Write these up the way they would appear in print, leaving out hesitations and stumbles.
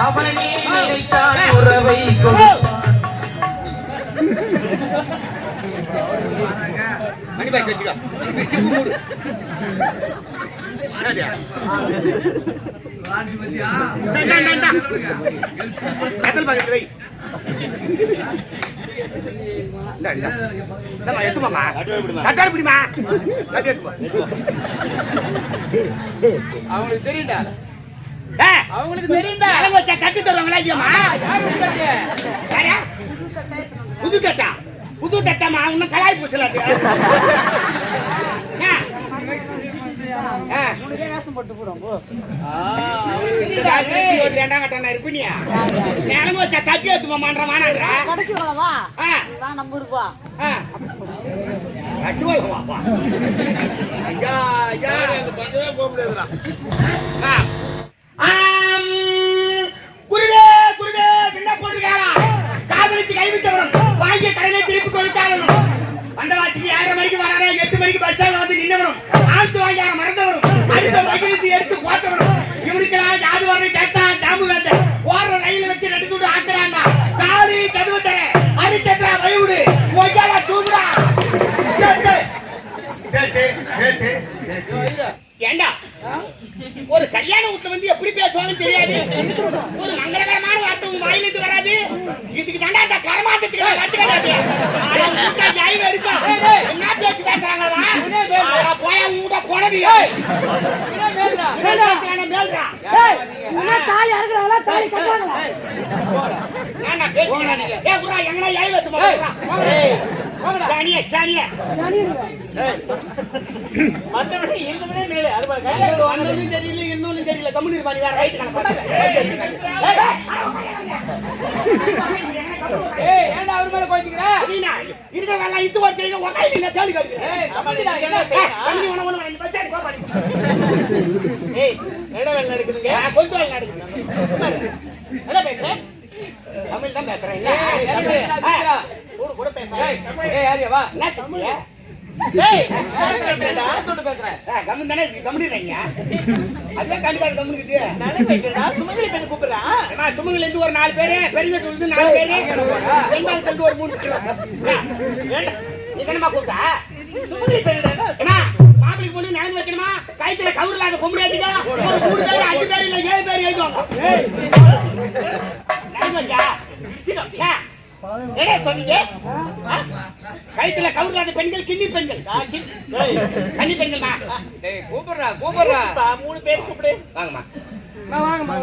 அவனை நினைத்தான் உறவை கொடுப்பான். மணி பாய்ச்சி வச்சுக்கோ. கத்தல் பாக்கெட் வை. எடுத்துமாமா கட்டாடு பிடிமா. அவங்களுக்கு தெரியும்டா. அவங்களுக்கு தெரியும்டா. கட்டி தருவாங்களா இல்லையாமா? புது தட்டா புது தட்டாமா இன்னும் கலாய் பூசலாட்டு. இருப்பினியா தட்டி எடுத்துமா மான்றா குருவே குருவே என்ன போட்டுக்காரா காதலிச்சு கைவிட்டவரும் வாங்கிய கடனை திருப்பி கொடுத்தாலும் வந்தவாசிக்கு 7:30 மணிக்கு வரானே 8 மணிக்கு பஸ்ஸால வந்து நின்னவரும் ஆட்சி வாங்கியார மறந்தவரும் அடுத்த வகிலித்து எடுத்து போட்டவரும் இவனுக்கெல்லாம் ஜாது வரனை கேட்டா ஜாம்பு வேண்ட ஓடுற ரயில வச்சு நடுத்துட்டு ஆக்குறாண்டா. காலி கதவு தர அரிச்சத்திரா வயவுடு ஒய்யாலா தூங்குடா. ஏண்டா ஒரு கல்யாண வீட்டுல வந்து எப்படி பேசுவாங்கன்னு தெரியாது. ஒரு மங்களகரமான வார்த்தை உங்க வாயிலிருந்து வராது. இதுக்கு தாண்டா அந்த கரமாத்தத்துக்கு கத்துக்காது. என்ன பேச்சு பேசுறாங்களா? போய உங்க போனது தாலி அறுக்கிறாங்களா தாலி கட்டுறாங்களா? நான் பேசுகிறேன். எங்கடா யாய் வச்சுமா சானியா சானியா மற்றபடி இருந்தவனே மேலே அண்ணனும் தெரியல இன்னொன்னு தெரியல. கம்முனு இருப்பாங்க வேற ரைட்டு கணக்கு. ஏய் ஏன்டா அவர் மேல கோயிக்கிறா? நீனா இருக்க வேலை இது வர செய்ய ஒகாய் நீ தேடி கடிக்கு. ஏய் கம்மிடா என்ன பேச? கம்மி உன ரெண்டு பச்சாடி போ பாடி. ஏய் என்ன வேலை நடக்குதுங்க? கொல்து வேலை நடக்குது. என்ன பேசுற? தமிழ் தான் பேசுறேன். இல்ல கூட பேசுறேன். ஏய் யாரியா வா. என்ன சொல்றிய? ஏய் நான் பேசுறேன். கம்மி தானே கம்மி இல்லைங்க. அதே கண்டிப்பா கம்மி கிட்ட. நல்ல வைக்கடா சுமங்கலி பெண்ணு கூப்பிடுறான். அம்மா சுமங்கலி இருந்து ஒரு 4 பேர் பெரியவங்க இருந்து 4 பேர் பெண்கள் தந்து ஒரு 3 பேர். நீ என்னமா கூப்பிட்டா? சுமங்கலி பெண்ணுடா. அம்மா மாப்பிளைக்கு பொண்ணு நடந்து வைக்கணுமா? கைத்துல கவுர்லாக பொம்பளையாட்டிங்க ஒரு 3 பேர் 5 பேர் இல்ல 7 பேர் எழுதுவாங்க. ஏய் நடந்து வையா. இடிச்சிடா. ஏடா சொன்னீங்க? கைத்துல கவுர்லாத பெண்கள் கிண்ணி பெண்கள். ஏய் கன்னி பெண்கள்மா. டேய் கூப்பிடுறா கூப்பிடுறா. 3 பேர் கூப்பிடு. வாங்கம்மா. வாங்கம்மா.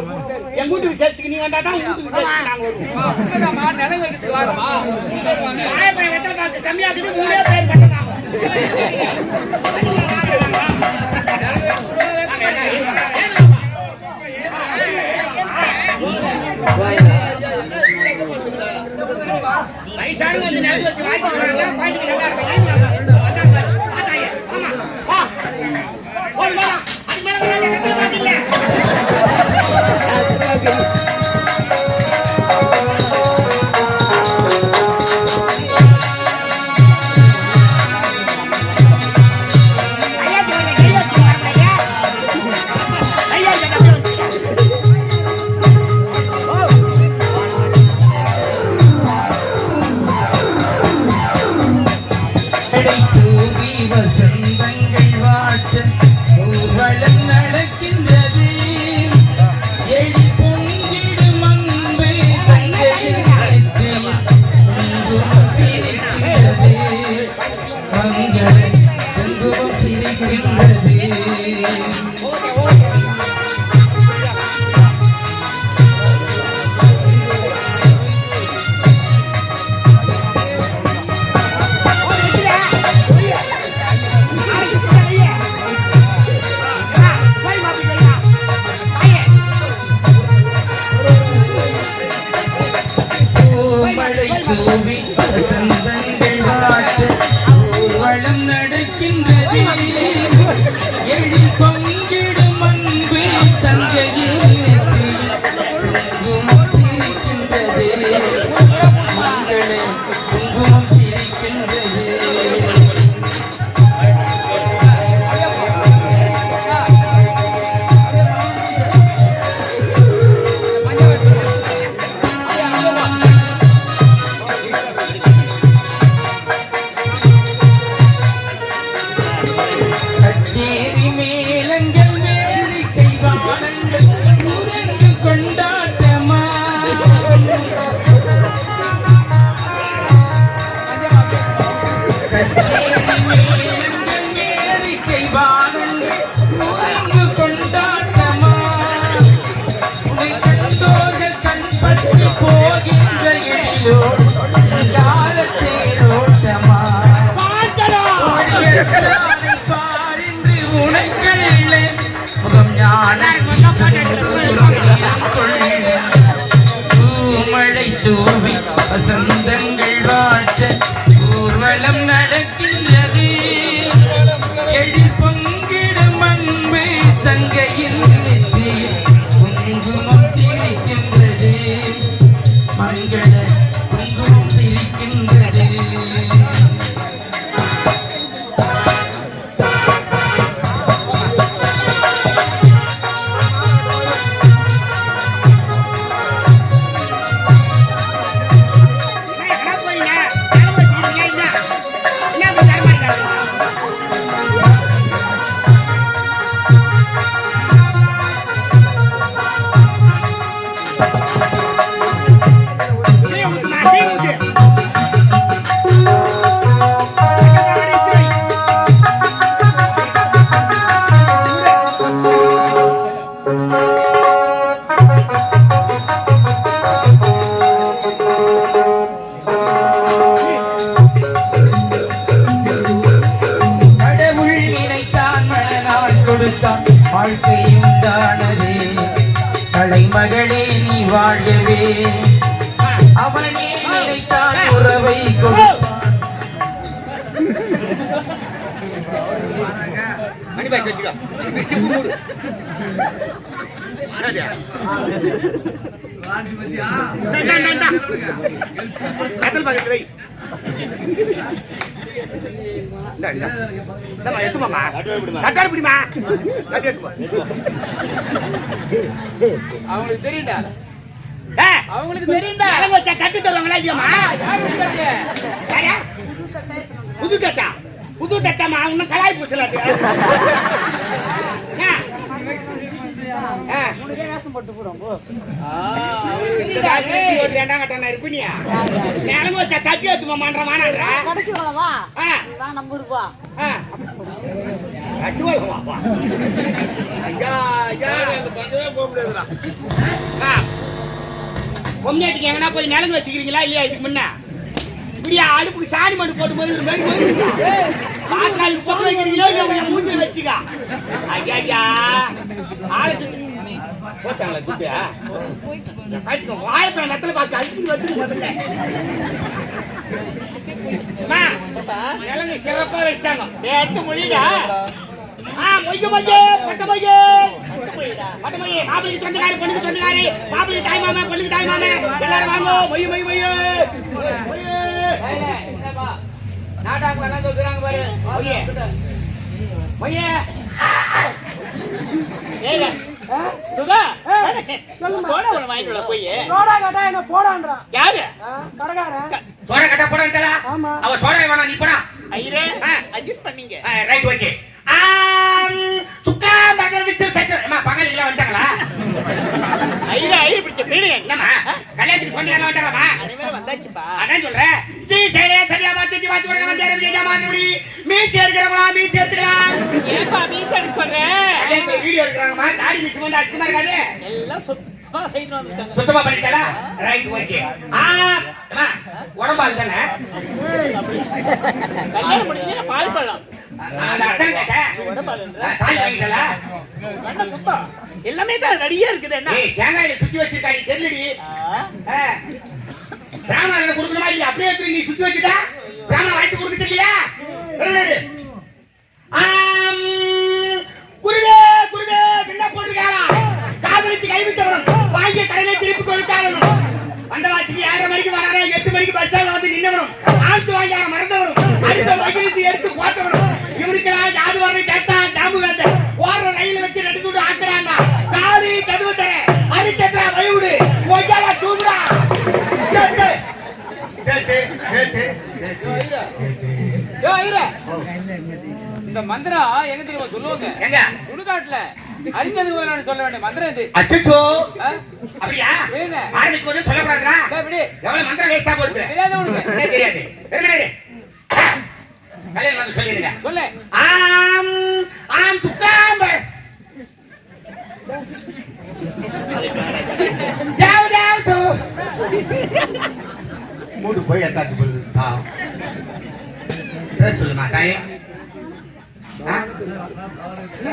எங்க வீட்டு விசேஷத்துக்கு நீ வந்தா தான் வீட்டு விசேஷத்துக்கு நாங்க வருவோம். கூப்பிடுறாமா நிலை வைக்கிறதுக்கு வாங்கம்மா. 3 பேர் வாங்க. நான் போய் வெத்தல பாக்கு கம்மியா இருக்குது 3 பேர் பண்றாங்க. வயசான வந்து நிலவு வச்சு வாங்கி போறாங்க. பாண்டிக்கு நல்லா இருக்கு. ஆமா வா போடு வா. அது மேல மேல கட்ட மாட்டீங்க. கலைமகளே நீ வாழவே அவனே நினைத்தான் உறவை கொடுப்பான். மணி பாய் வச்சுக்கோ. சிப்பு மூடு. என்னது? கத்தல் பாக்கெட் வை. எடுத்துமாமா கட்டாடு பிடிமா. அவங்களுக்கு தெரியும்டா, ஏய், அவங்களுக்கு தெரியும்டா. அழகு வச்சா கட்டு தருவாங்களா இல்லையாமா? யாரா? புது தட்டா புது தட்டாமா இன்னும் கலாய் பூசலாட்டு. தட்டி எடுத்துமா மான்றா பொம்னாட்டிக்கு எங்கன்னா போய் நிலங்கு வச்சுக்கிறீங்களா இல்லையா? இதுக்கு முன்ன இப்படியா அடுப்புக்கு சாணி மண்ணு போட்டு போது பாக்காளுக்கு பொண்ணு வைக்கிறீங்களோ இல்லையா? மூஞ்சி வச்சுக்கா. ஐயா ஆளுக்கு போட்டாங்களா துட்டு? வாய்ப்பு நத்துல பார்த்து அழுத்தி வச்சு முதல்ல நிலங்கு சிறப்பா வச்சுட்டாங்க. எடுத்து மொழிடா. மொய்ய மொய்ய பட்ட மொய்ய பட்ட மொய்ய. மாப்பிளைக்கு சொந்தக்காரி, பொண்ணுக்கு சொந்தக்காரி, மாப்பிளைக்கு தாய் மாமா, பொண்ணுக்கு தாய் மாமா, எல்லாரும் வாங்க. மொய்ய மொய்ய மொய்ய நாட்டாக்கு வேணாம் சொல்றாங்க பாரு. மொய்ய சுதா சொல்லுமா. போட ஒண்ணு வாங்கிட்டு வா போய். சோடா கேட்டா என்ன போடான்றான் யாரு? கடைக்காரன். சோடா கட்ட போடான்டா. ஆமா. அவ சோடா வேணாம், நீ போடா. ஐயரே அட்ஜஸ்ட் பண்ணீங்க. Right okay. சுக்கா மகன் விச்சு செட். அம்மா பகலில வந்துட்டாங்களா? ஐயரே பிடிச்ச பீடு என்னம்மா கல்யாணத்துக்கு சொந்தக்காரங்க வந்துட்டாங்களா? அனைவரும் வந்தாச்சுப்பா. அதான் சொல்றேன். ஸ்ரீ சேரே சரியா மாத்தி வாத்தி வரங்க வந்தாரு. ஜமானமுடி மீசி எடுக்கறவங்களா மீசி எடுத்துக்கலாம். ஏப்பா மீஸ் எடுக்க சொல்றேன். கல்யாணத்துக்கு வீடியோ எடுக்கறாங்கம்மா. தாடி மீசி வந்து அசிங்கமா இருக்காது. எல்லாம் சுத்தமா செய்து வந்துட்டாங்க. சுத்தமா பண்ணிட்டல? Right okay. அம்மா உடம்பால் தானே? கல்யாணம் முடிஞ்சு பால் பழம். அந்த அதான் கேட்டேன். தாலி வாங்கிட்டல? கண்ண சுத்தம் எல்லாமே தான் ரெடியா இருக்குது. என்ன ஏய் தேங்காயில சுத்தி வச்சிருக்காடி தெரியலடி. பிராமணன் கொடுக்கணுமா இல்லையா? அப்படியே எடுத்து நீ சுத்தி வச்சுட்டா பிராமணன் வாய்த்து கொடுக்க தெரியல. குருவே குருவே பின்ன போட்டுக்காரா காதலிச்சு கைவிட்டவரும் வாங்கிய கடனை திருப்பி கொடுத்தாரணும். வந்தவாசிக்கு 7:30 மணிக்கு வரானே 8 மணிக்கு பஸ் ஸ்டாண்ட்ல வந்து நின்னவரும் ஆட்சி வாங்கியார மறந்தவரும் அடுத்த வகிலித்து எடுத்து போட்டவரும் இவனுக்கெல்லாம் ஜாது வரணும் கேட்டா ஜாம்பு வேண்ட ஓடுற ரயில வச்சு 2 துண்டு ஆக்குறாங்க. காலி கதவு தர அடிச்சா வயவுடு ஒய்யால தூங்குறா. இந்த மந்திரம் எங்க தெரியுமா சொல்லுவாங்க? எங்க சுடுகாட்டுல அரிஞ்சது சொல்ல வேண்டிய மந்திரம் இது. அச்சோ அப்படியா? ஏங்க ஆரம்பிக்கும் போது சொல்லக்கூடாதுடா. எப்படி எவ்வளவு மந்திரம் வேஸ்டா போடுது தெரியாத உனக்கு? என்ன தெரியாது? பெருமையாரு கல்யாணம் வந்து சொல்லிடுங்க. சொல்லு. ஆம் ஆம் சுக்காம்ப ஜாவ் ஜாவ் சோ மூடு போய் அத்தாச்சு போடுது. பேர் சொல்லுமா தாயே?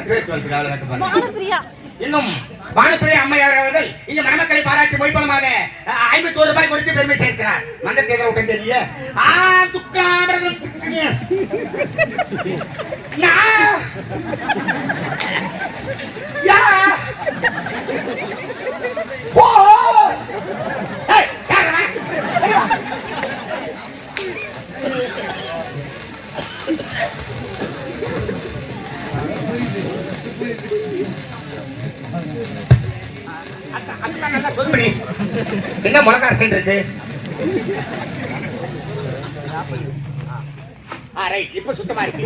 பேர் சொல்லுங்க. அவ்வளவு இன்னும் வானப்பிரியா அம்மையார் அவர்கள் இந்த மணமக்களை பாராட்டி மொய்பலமாக 51 ரூபாய் கொடுத்து பெருமை சேர்க்கிறார். மந்திரத்தை உட்காந்து தெரியல. என்ன மிளகா இருக்கு? இப்ப சுத்தமா இருக்கு.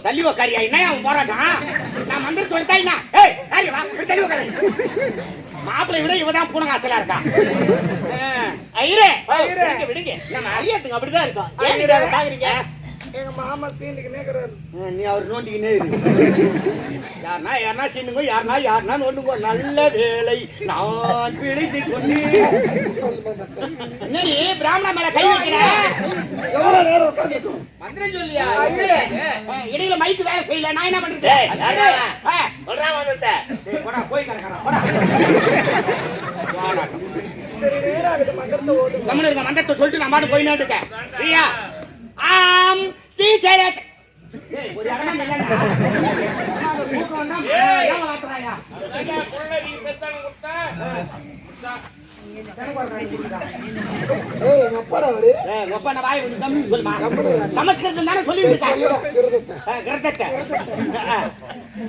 தள்ளி உக்காரியா? என்ன போராட்டம்? நான் மந்திர சொல்லிட்டா மாப்பிள்ளை விட இவதான் பூனகாசலா இருக்கா. ஐயரே விடுங்க. நம்ம ஐயாத்துக்கு அப்படிதான் இருக்கும். பாக்குறீங்க எங்க மாமா சீனுக்கு நேக்குறாரு. நீ அவர் நோண்டிக்கினே யாருன்னா சீனுங்க யாருன்னா நோண்டுங்க. நல்ல வேலை நான் பிழைத்து கொண்டு என்னடி பிராமணா மேல கை வைக்கிற? எவ்வளவு நேரம் உட்கார்ந்துருக்கோம்? மந்திரம் சொல்லியா? இடையில மைக்கு வேலை செய்யல, நான் என்ன பண்றது? போடா போய் கிடக்கிறான் போடா. சரி, நேரம் ஆகுது, மந்திரத்தை ஓதுங்க. கம்மனு இருக்க மந்திரத்தை சொல்லிட்டு நான் பாட்டு போயின்னு இருக்கேன். சரியா? ஆம் ஸ்ரீ சைலேஷ். ஒரு இடமா இல்லைன்னா தூக்கம் வந்தா ஏன் வளர்த்துறாயா? ஏய், எங்க அப்பாடா அவரு. ஒப்பன வாய் கொஞ்சம் கம்மி சொல்லுமா. சமஸ்கிருதம் தானே சொல்லி கிருதத்தை. கிரதத்தை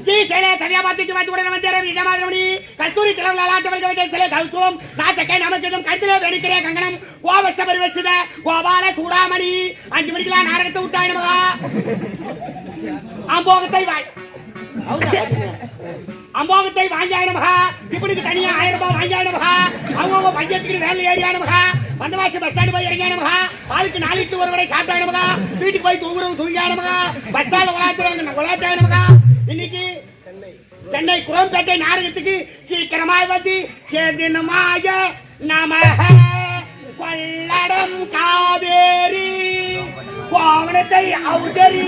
ஸ்ரீ சைலே சரியா பார்த்துட்டு வாத்து உடனே வந்தேன். விஜயமாதமணி கஸ்தூரி திலவங்கள ஆட்ட வைக்க வைக்க சிலை கௌசவம் நாச்சக்கை நமக்கு கழுத்திலே வெடிக்கிறே கங்கணம் கோவச பரிவசித கோபால சூடாமணி 5 மணிக்கெல்லாம் நாடகத்தை விட்டாய் நமகா. அம்போகத்தை வாய் அம்போகத்தை வாங்கியாய் நமகா. இப்படிக்கு தனியா 1000 ரூபாய் வாங்கியாய் நமகா. அவங்க பஞ்சத்துக்கு வேலை ஏறியா நமகா. வந்தவாசி பஸ் ஸ்டாண்டு போய் இறங்கியா நமகா. ஆளுக்கு 4 லிட்டர் ஒரு வரை சாப்பிட்டாய் நமகா. வீட்டுக்கு போய் தூங்கியா நமகா. பஸ் ஸ்டாண்ட்ல உலாத்தாய் நமகா. இன்னைக்கு சென்னை குரம்பேட்டை நாடகத்துக்கு சீக்கிரமாய் வந்து சேர்ந்தினமாய நமக. கொள்ளடம் காவேரி கோவணத்தை அவுதரி